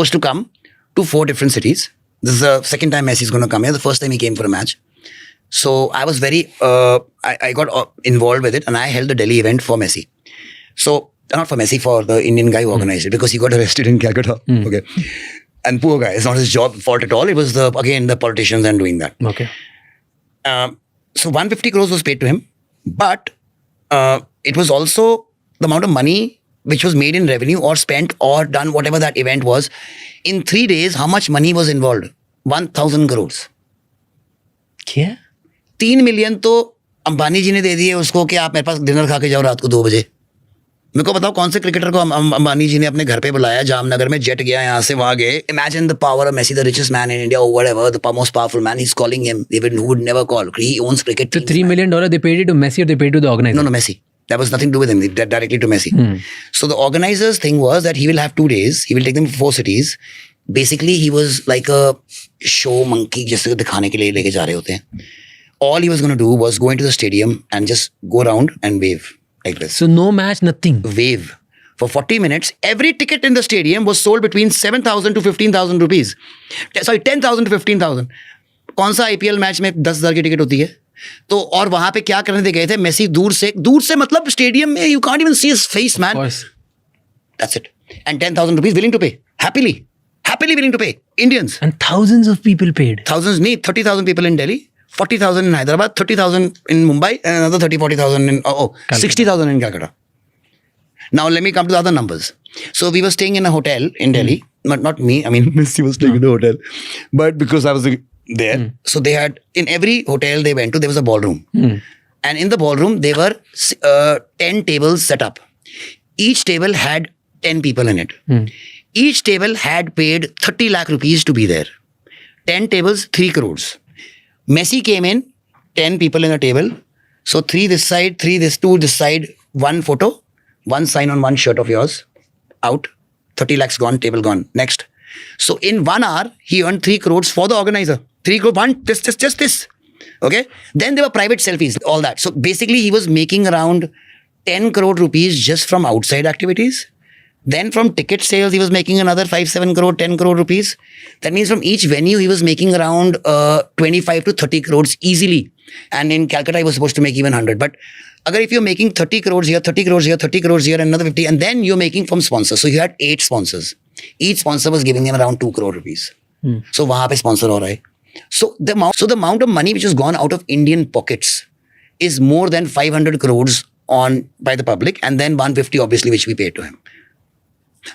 was to come to 4 different cities. This is the second time Messi is going to come here. The first time he came for a match. So I was very, I got involved with it, and I held the Delhi event for Messi. So not for Messi, for the Indian guy who organized it, because he got arrested in Calcutta. Okay, and poor guy, it's not his job fault at all. It was the politicians and doing that. Okay. So 150 crores was paid to him, but it was also the amount of money which was made in revenue or spent or done, whatever that event was. In 3 days, how much money was involved? 1,000 crores. क्या? 3 million तो अंबानी जी ने दे दिए उसको कि आप मेरे पास dinner खा के जाओ रात को 2 बजे. मेरे को बताओ कौन से क्रिकेटर को अंबानी जी ने अपने घर पे बुलाया, जामनगर में जेट गया, यहाँ से वहां गए. Imagine the power of Messi, the richest man in India, whatever, the most powerful man. He is calling him even who would never call. He owns cricket. So $3 million they paid it to Messi or they paid to the organizer? No, Messi. That was nothing to do with him. That directly to Messi. So the organizers' thing was that he will have 2 days. He will take them to 4 cities. Basically, he was like a show monkey, जैसे दिखाने के लिए लेके जा रहे होते हैं. All he was going to do was go into the stadium and just go around and wave like this. So no match, nothing. Wave. For 40 minutes, every ticket in the stadium was sold between 7,000 to 15,000 rupees. Sorry, 10,000 to 15,000. कौन सा IPL match में 10,000 की ticket होती है? तो और वहां पे क्या करने दे गए थे? मेसी दूर से मतलब स्टेडियम में you can't even see his face, man. Of course. That's it. And 10,000 rupees willing to pay. Happily willing to pay. Indians. And thousands of people paid. Thousands, 30,000 people in Delhi, 40,000 in Hyderabad, 30,000 in Mumbai, and another 40,000 in, 60,000 in Calcutta. Now let me come to the other numbers. So we were staying in a hotel in Delhi. Not me, I mean, Messi was staying in the hotel. But because I was there, so they had, in every hotel they went to, there was a ballroom. And in the ballroom, there were 10 tables set up. Each table had 10 people in it. Each table had paid 30 lakh rupees to be there. 10 tables, 3 crores. Messi came in, 10 people in a table. So 3 this side, 3 this, 2 this side, 1 photo, 1 sign on 1 shirt of yours, out, 30 lakhs gone, table gone. Next. So in 1 hour, he earned 3 crores for the organizer. 3 crores, just this. Okay. Then there were private selfies, all that. So basically he was making around 10 crore rupees just from outside activities. Then from ticket sales, he was making another 5-7 crore, 10 crore rupees. That means from each venue, he was making around 25 to 30 crores easily. And in Calcutta, he was supposed to make even 100. But if you're making 30 crores here, 30 crores here, 30 crores here, and another 50, and then you're making from sponsors. So you had 8 sponsors. Each sponsor was giving him around 2 crore rupees. So वहाँ पे sponsor हो रहा है. So the amount of money which has gone out of Indian pockets is more than 500 crores by the public, and then 150 obviously which we paid to him.